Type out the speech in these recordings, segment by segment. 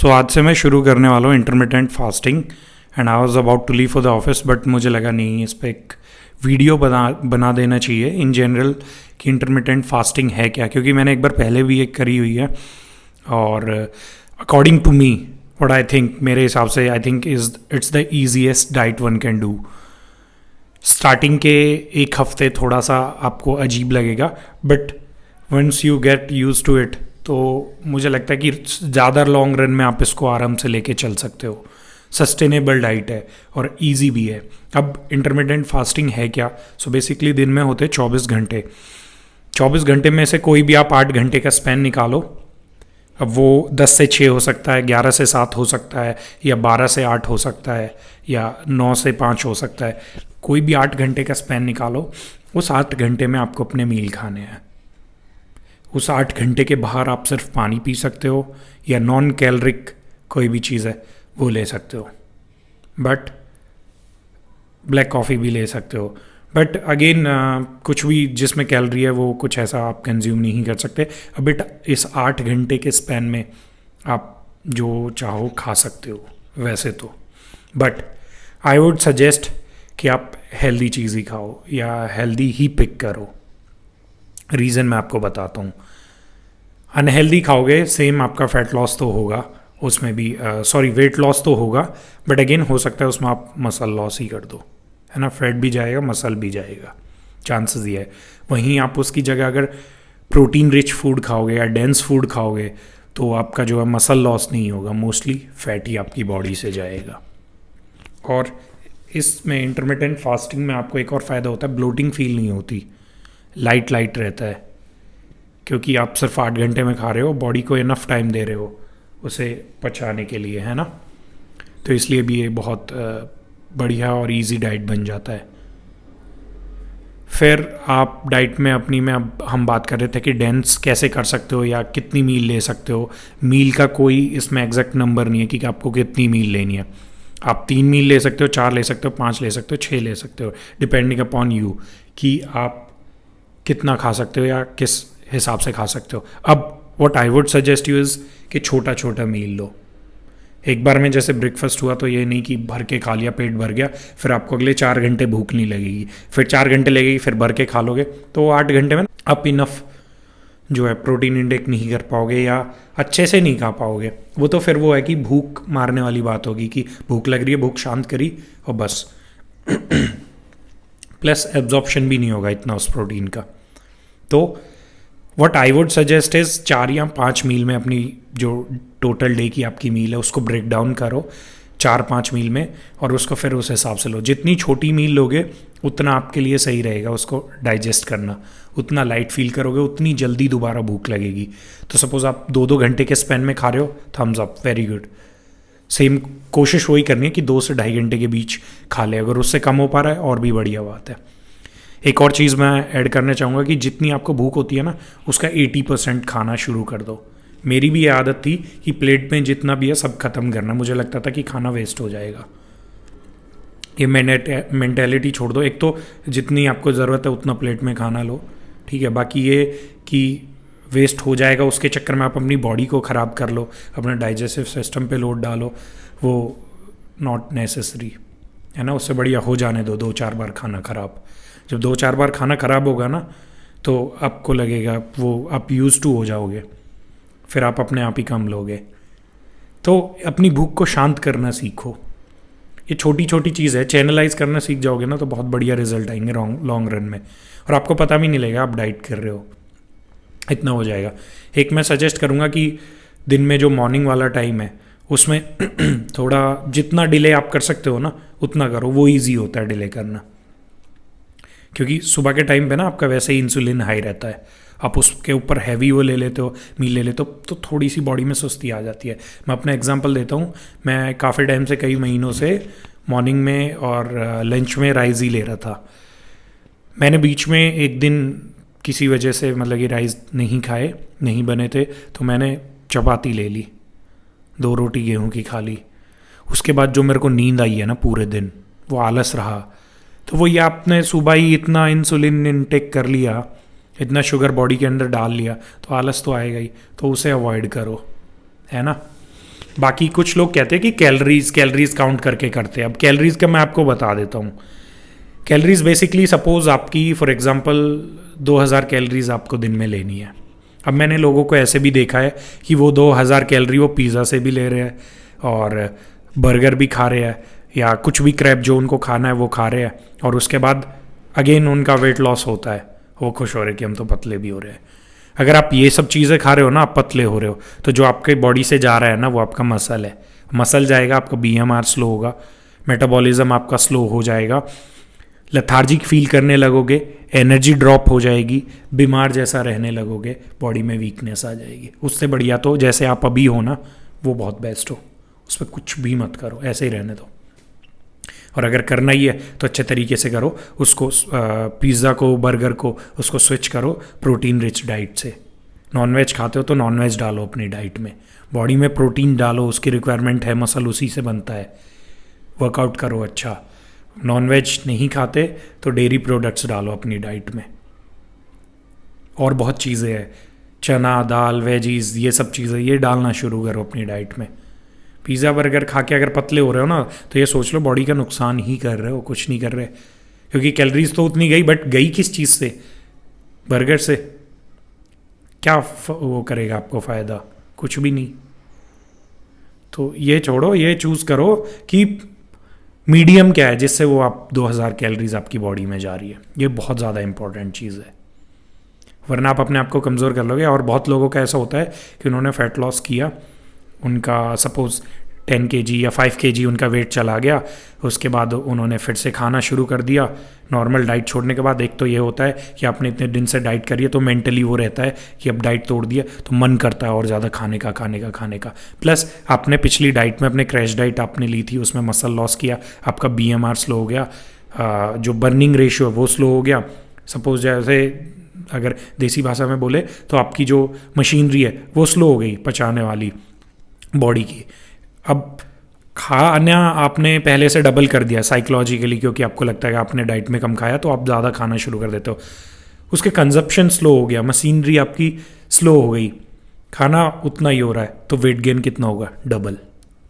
सो आज से मैं शुरू करने वाला हूँ intermittent fasting and I was about to leave for the office but मुझे लगा नहीं, इस पर एक वीडियो बना देना चाहिए इन जनरल कि इंटरमिटेंट फास्टिंग है क्या, क्योंकि मैंने एक बार पहले भी एक करी हुई है और according to me what I think, मेरे हिसाब से I think it's the easiest diet one can do. Starting के एक हफ्ते थोड़ा सा आपको अजीब लगेगा but once you get use to it तो मुझे लगता है कि ज़्यादा लॉन्ग रन में आप इसको आराम से लेके चल सकते हो। सस्टेनेबल डाइट है और इजी भी है। अब इंटरमिटेंट फास्टिंग है क्या? सो बेसिकली दिन में होते 24 घंटे। 24 घंटे में से कोई भी आप 8 घंटे का स्पैन निकालो। अब वो 10 से 6 हो सकता है, 11 से 7 हो सकता है, या 12 से 8 हो सकता है, या 9 से 5 हो सकता है। कोई भी 8 घंटे का स्पैन निकालो। उस 8 घंटे में आपको अपने मील खाने हैं। उस 8 घंटे के बाहर आप सिर्फ पानी पी सकते हो या नॉन कैलोरिक कोई भी चीज़ है वो ले सकते हो, बट ब्लैक कॉफ़ी भी ले सकते हो। बट अगेन कुछ भी जिसमें कैलोरी है वो कुछ ऐसा आप कंज्यूम नहीं कर सकते। बट इस 8 घंटे के स्पैन में आप जो चाहो खा सकते हो वैसे तो। बट आई वुड सजेस्ट कि आप हेल्दी चीज़ ही खाओ या हेल्दी ही पिक करो। रीज़न मैं आपको बताता हूँ। अनहेल्दी खाओगे सेम आपका फैट लॉस तो होगा उसमें भी, वेट लॉस तो होगा, बट अगेन हो सकता है उसमें आप मसल लॉस ही कर दो, है ना। फैट भी जाएगा, मसल भी जाएगा, चांसेस ये है। वहीं आप उसकी जगह अगर प्रोटीन रिच फूड खाओगे या डेंस फूड खाओगे तो आपका जो है मसल लॉस नहीं होगा, मोस्टली फैट ही आपकी बॉडी से जाएगा। और इसमें इंटरमिटेंट फास्टिंग में आपको एक और फ़ायदा होता है, ब्लोटिंग फील नहीं होती, लाइट रहता है, क्योंकि आप सिर्फ 8 घंटे में खा रहे हो, बॉडी को इनफ टाइम दे रहे हो उसे पचाने के लिए, है ना। तो इसलिए भी ये बहुत बढ़िया और इजी डाइट बन जाता है। फिर आप डाइट में अपनी में अब हम बात कर रहे थे कि डेंस कैसे कर सकते हो या कितनी मील ले सकते हो। मील का कोई इसमें एग्जैक्ट नंबर नहीं है कि आपको कितनी मील लेनी है। आप 3 मील ले सकते हो, 4 ले सकते हो, 5 ले सकते हो, 6 ले सकते हो, डिपेंडिंग अपॉन यू कि आप कितना खा सकते हो या किस हिसाब से खा सकते हो। अब what I would suggest you is कि छोटा छोटा मील लो। एक बार में जैसे ब्रेकफास्ट हुआ तो ये नहीं कि भर के खा लिया, पेट भर गया, फिर आपको अगले 4 घंटे भूख नहीं लगेगी, फिर 4 घंटे लगेगी, फिर भर के खा लोगे तो 8 घंटे में आप इनफ जो है प्रोटीन इंटेक नहीं कर पाओगे या अच्छे से नहीं खा पाओगे। वो तो फिर वो है कि भूख मारने वाली बात होगी कि भूख लग रही है, भूख शांत करी और बस। प्लस एब्जॉर्प्शन भी नहीं होगा इतना उस प्रोटीन का। तो what I would suggest is 4 या 5 मील में अपनी जो टोटल डे की आपकी मील है उसको ब्रेक डाउन करो 4-5 मील में, और उसको फिर उस हिसाब से लो। जितनी छोटी मील लोगे उतना आपके लिए सही रहेगा उसको डाइजेस्ट करना, उतना लाइट फील करोगे, उतनी जल्दी दोबारा भूख लगेगी। तो सपोज़ आप 2-2 घंटे के स्पैन में खा रहे हो, thumbs up, very good. Same कोशिश वही करनी है कि 2 से 2.5 घंटे के बीच खा ले। अगर उससे कम हो पा रहा है और भी बढ़िया बात है। एक और चीज़ मैं ऐड करना चाहूँगा कि जितनी आपको भूख होती है ना उसका 80% खाना शुरू कर दो। मेरी भी ये आदत थी कि प्लेट में जितना भी है सब खत्म करना। मुझे लगता था कि खाना वेस्ट हो जाएगा। ये मेंटेलिटी छोड़ दो। एक तो जितनी आपको ज़रूरत है उतना प्लेट में खाना लो, ठीक है। बाकी ये कि वेस्ट हो जाएगा उसके चक्कर में आप अपनी बॉडी को ख़राब कर लो, अपने डाइजेस्टिव सिस्टम पे लोड डालो, वो नॉट नेसेसरी, है ना। उससे बढ़िया हो जाने दो 2-4 बार खाना ख़राब। जब 2-4 बार खाना ख़राब होगा ना तो आपको लगेगा वो आप यूज़ टू हो जाओगे, फिर आप अपने आप ही कम लोगे। तो अपनी भूख को शांत करना सीखो। ये छोटी छोटी चीज़ है, चैनलाइज करना सीख जाओगे ना तो बहुत बढ़िया रिजल्ट आएंगे लॉन्ग रन में, और आपको पता भी नहीं लगेगा आप डाइट कर रहे हो, इतना हो जाएगा। एक मैं सजेस्ट करूँगा कि दिन में जो मॉर्निंग वाला टाइम है उसमें थोड़ा जितना डिले आप कर सकते हो ना उतना करो, वो ईजी होता है डिले करना, क्योंकि सुबह के टाइम पे ना आपका वैसे ही इंसुलिन हाई रहता है। आप उसके ऊपर हैवी वो ले लेते हो, मील ले लेते हो, तो थोड़ी सी बॉडी में सुस्ती आ जाती है। मैं अपना एग्जांपल देता हूँ। मैं काफ़ी टाइम से, कई महीनों से मॉर्निंग में और लंच में राइस ही ले रहा था। मैंने बीच में एक दिन किसी वजह से मतलब कि राइस नहीं बने थे तो मैंने चपाती ले ली, 2 रोटी गेहूँ की खा ली। उसके बाद जो मेरे को नींद आई है ना पूरे दिन, वो आलस रहा। तो वो ये आपने सुबह ही इतना इंसुलिन इनटेक कर लिया, इतना शुगर बॉडी के अंदर डाल लिया, तो आलस तो आएगा ही। तो उसे अवॉइड करो, है ना। बाकी कुछ लोग कहते हैं कि कैलोरीज काउंट करके करते हैं। अब कैलोरीज का मैं आपको बता देता हूँ। कैलोरीज बेसिकली सपोज आपकी फॉर एग्जांपल 2000 कैलोरीज आपको दिन में लेनी है। अब मैंने लोगों को ऐसे भी देखा है कि वो 2000 कैलोरी वो पिज़्ज़ा से भी ले रहे हैं और बर्गर भी खा रहे हैं या कुछ भी क्रैप जो उनको खाना है वो खा रहे हैं, और उसके बाद अगेन उनका वेट लॉस होता है, वो खुश हो रहे कि हम तो पतले भी हो रहे हैं। अगर आप ये सब चीज़ें खा रहे हो ना, आप पतले हो रहे हो, तो जो आपके बॉडी से जा रहा है ना वो आपका मसल है। मसल जाएगा, आपका BMR स्लो होगा, मेटाबॉलिज्म आपका स्लो हो जाएगा, लेथार्जिक फील करने लगोगे, एनर्जी ड्रॉप हो जाएगी, बीमार जैसा रहने लगोगे, बॉडी में वीकनेस आ जाएगी। उससे बढ़िया तो जैसे आप अभी हो ना वो बहुत बेस्ट हो, उस पर कुछ भी मत करो, ऐसे ही रहने दो। और अगर करना ही है तो अच्छे तरीके से करो उसको, पिज़्ज़ा को बर्गर को उसको स्विच करो प्रोटीन रिच डाइट से। नॉनवेज खाते हो तो नॉनवेज डालो अपनी डाइट में, बॉडी में प्रोटीन डालो, उसकी रिक्वायरमेंट है, मसल उसी से बनता है। वर्कआउट करो अच्छा। नॉनवेज नहीं खाते तो डेयरी प्रोडक्ट्स डालो अपनी डाइट में। और बहुत चीज़ें हैं, चना दाल वेजीज ये सब चीज़ें ये डालना शुरू करो अपनी डाइट में। पिज़्ज़ा बर्गर खा के अगर पतले हो रहे हो ना तो ये सोच लो बॉडी का नुकसान ही कर रहे हो, कुछ नहीं कर रहे, क्योंकि कैलोरीज तो उतनी गई, बट गई किस चीज़ से? बर्गर से। क्या वो करेगा आपको फ़ायदा? कुछ भी नहीं। तो ये छोड़ो, ये चूज़ करो कि मीडियम क्या है जिससे वो आप 2000 कैलोरीज आपकी बॉडी में जा रही है। ये बहुत ज़्यादा इंपॉर्टेंट चीज़ है, वरना आप अपने आप को कमज़ोर कर लोगे। और बहुत लोगों का ऐसा होता है कि उन्होंने फ़ैट लॉस किया, उनका सपोज़ 10 kg या 5 kg उनका वेट चला गया, उसके बाद उन्होंने फिर से खाना शुरू कर दिया नॉर्मल डाइट छोड़ने के बाद। एक तो ये होता है कि आपने इतने दिन से डाइट करी है तो मेंटली वो रहता है कि अब डाइट तोड़ दिया तो मन करता है और ज़्यादा खाने का। प्लस आपने पिछली डाइट में अपने क्रैश डाइट आपने ली थी, उसमें मसल लॉस किया, आपका BMR स्लो हो गया, जो बर्निंग रेशियो है वो स्लो हो गया। सपोज जैसे अगर देसी भाषा में बोले तो आपकी जो मशीनरी है वो स्लो हो गई पचाने वाली बॉडी की। अब खाना आपने पहले से डबल कर दिया साइकोलॉजिकली, क्योंकि आपको लगता है कि आपने डाइट में कम खाया तो आप ज़्यादा खाना शुरू कर देते हो, उसके कंजप्शन स्लो हो गया, मशीनरी आपकी स्लो हो गई, खाना उतना ही हो रहा है, तो वेट गेन कितना होगा? डबल।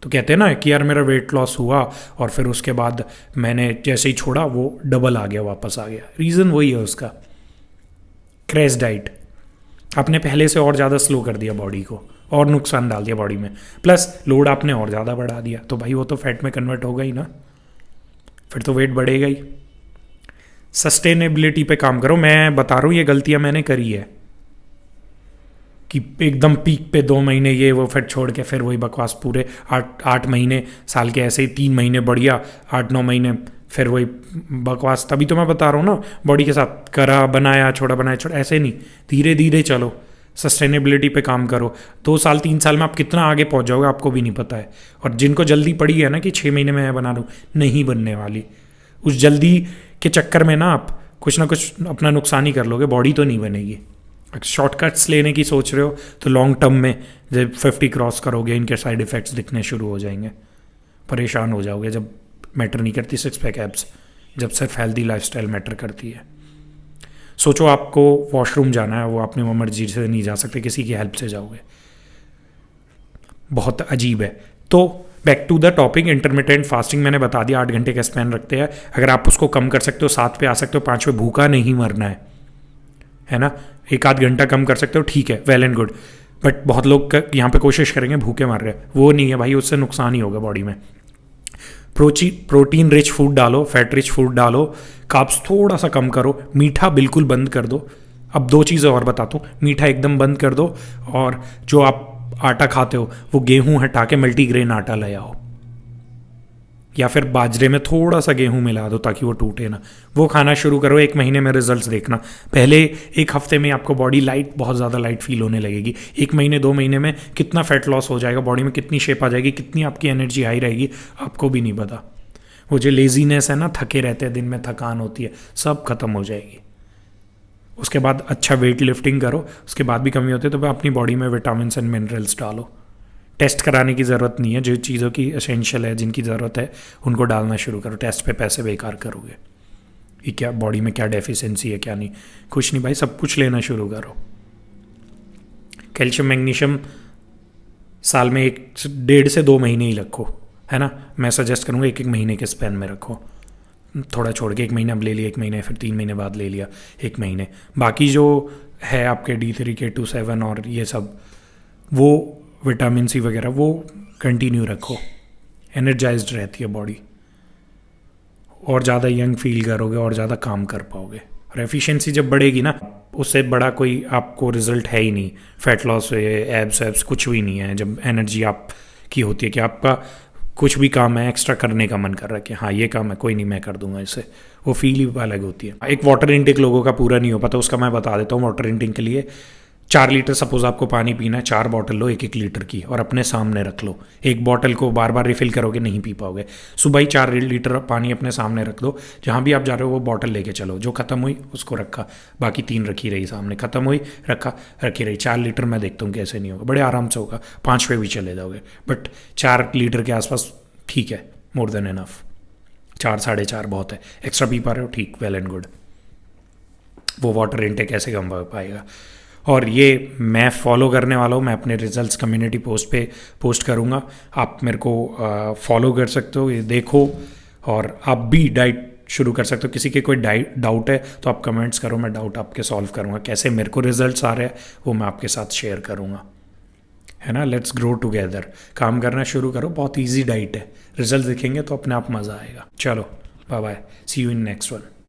तो कहते हैं ना कि यार मेरा वेट लॉस हुआ और फिर उसके बाद मैंने जैसे ही छोड़ा वो डबल आ गया, वापस आ गया। रीज़न वही है उसका, क्रैश डाइट। आपने पहले से और ज़्यादा स्लो कर दिया बॉडी को और नुकसान डाल दिया बॉडी में, प्लस लोड आपने और ज़्यादा बढ़ा दिया, तो भाई वो तो फैट में कन्वर्ट होगा ही ना, फिर तो वेट बढ़ेगा ही। सस्टेनेबिलिटी पे काम करो। मैं बता रहा हूँ ये गलतियाँ मैंने करी है कि एकदम पीक पे 2 महीने ये वो फिर छोड़ के फिर वही बकवास, पूरे 8 महीने साल के ऐसे ही 3 महीने बढ़िया, 8-9 महीने फिर वही बकवास। तभी तो मैं बता रहा हूँ ना, बॉडी के साथ करा बनाया छोड़ा, ऐसे नहीं, धीरे धीरे चलो, सस्टेनेबिलिटी पे काम करो। 2 साल 3 साल में आप कितना आगे पहुँच जाओगे आपको भी नहीं पता है। और जिनको जल्दी पड़ी है ना कि 6 महीने में मैं बना दूँ, नहीं बनने वाली। उस जल्दी के चक्कर में ना आप कुछ ना कुछ अपना नुकसान ही कर लोगे, बॉडी तो नहीं बनेगी। शॉर्टकट्स लेने की सोच रहे हो तो लॉन्ग टर्म में जब 50 क्रॉस करोगे इनके साइड इफ़ेक्ट्स दिखने शुरू हो जाएंगे, परेशान हो जाओगे। जब मैटर नहीं करती 6 पैक एब्स, जब सिर्फ हेल्दी लाइफस्टाइल मैटर करती है। सोचो आपको वॉशरूम जाना है, वो अपनी मर्जी से नहीं जा सकते, किसी की हेल्प से जाओगे, बहुत अजीब है। तो back to the topic, intermittent fasting मैंने बता दिया 8 घंटे का स्पैन रखते हैं। अगर आप उसको कम कर सकते हो 7 पे आ सकते हो, 5 पे भूखा नहीं मरना है ना। 1-8 घंटा कम कर सकते हो, ठीक है, वेल एंड गुड। बट बहुत लोग यहाँ पे कोशिश करेंगे भूखे मर रहे हैं, वो नहीं है भाई, उससे नुकसान ही होगा बॉडी में। प्रोटीन रिच फूड डालो, फैट रिच फूड डालो, कार्ब्स थोड़ा सा कम करो, मीठा बिल्कुल बंद कर दो। अब 2 चीज़ें और बताता हूँ, मीठा एकदम बंद कर दो, और जो आप आटा खाते हो वो गेहूं हटा के मल्टीग्रेन आटा ले आओ, या फिर बाजरे में थोड़ा सा गेहूं मिला दो ताकि वो टूटे ना। वो खाना शुरू करो, 1 महीने में रिजल्ट्स देखना। पहले 1 हफ्ते में आपको बॉडी लाइट, बहुत ज़्यादा लाइट फील होने लगेगी। 1 महीने 2 महीने में कितना फैट लॉस हो जाएगा, बॉडी में कितनी शेप आ जाएगी, कितनी आपकी एनर्जी हाई रहेगी, आपको भी नहीं पता। वो जो लेजीनेस है ना, थके रहते हैं दिन में, थकान होती है, सब खत्म हो जाएगी। उसके बाद अच्छा वेट लिफ्टिंग करो, उसके बाद भी कमी होती है तो अपनी बॉडी में विटामिन एंड मिनरल्स डालो। टेस्ट कराने की ज़रूरत नहीं है, जो चीज़ों की एसेंशियल है, जिनकी ज़रूरत है उनको डालना शुरू करो। टेस्ट पे पैसे बेकार करोगे कि क्या बॉडी में क्या डेफिशिएंसी है क्या नहीं, कुछ नहीं भाई, सब कुछ लेना शुरू करो। कैल्शियम मैग्नीशियम साल में 1.5 से 2 महीने ही रखो, है ना। मैं सजेस्ट करूँगा 1-1 महीने के स्पैन में रखो, थोड़ा छोड़ के 1 महीना अब ले लिया, 1 महीने फिर 3 महीने बाद ले लिया, 1 महीने। बाकी जो है आपके D3 K27 और ये सब, वो विटामिन सी वगैरह वो कंटिन्यू रखो, एनर्जाइज्ड रहती है बॉडी, और ज़्यादा यंग फील करोगे और ज़्यादा काम कर पाओगे। और एफिशिएंसी जब बढ़ेगी ना, उससे बड़ा कोई आपको रिजल्ट है ही नहीं। फैट लॉस है, एब्स कुछ भी नहीं है जब एनर्जी आपकी होती है कि आपका कुछ भी काम है एक्स्ट्रा करने का मन कर रहा है कि हाँ ये काम है, कोई नहीं मैं कर दूंगा इसे, वो फील ही अलग होती है। एक वाटर इनटेक लोगों का पूरा नहीं हो पाता, उसका मैं बता देता हूँ। वाटर इनटेक के लिए 4 लीटर सपोज आपको पानी पीना है, 4 बॉटल लो 1-1 लीटर की और अपने सामने रख लो। एक बॉटल को बार बार रिफिल करोगे नहीं पी पाओगे। सुबह ही 4 लीटर पानी अपने सामने रख दो, जहाँ भी आप जा रहे हो वो बॉटल लेके चलो, जो खत्म हुई उसको रखा, बाकी 3 रखी रही सामने, खत्म हुई रखा, रखी रही। 4 लीटर मैं देखता हूँ कैसे नहीं होगा, बड़े आराम से होगा, 5 पे भी चले जाओगे, बट 4 लीटर के आसपास ठीक है, मोर देन इनफ। 4-4.5 बहुत है, एक्स्ट्रा पी पा रहे हो ठीक, वेल एंड गुड। वो वाटर इनटेक ऐसे कम हो पाएगा। और ये मैं फॉलो करने वाला हूँ, मैं अपने रिजल्ट्स कम्युनिटी पोस्ट पे पोस्ट करूँगा, आप मेरे को फॉलो कर सकते हो, ये देखो। और आप भी डाइट शुरू कर सकते हो। किसी के कोई डाउट है तो आप कमेंट्स करो, मैं डाउट आपके सॉल्व करूँगा। कैसे मेरे को रिजल्ट्स आ रहे हैं वो मैं आपके साथ शेयर करूँगा, है ना। लेट्स ग्रो टुगेदर, काम करना शुरू करो, बहुत ईजी डाइट है, रिजल्ट दिखेंगे तो अपने आप मज़ा आएगा। चलो bye bye, see you in next one.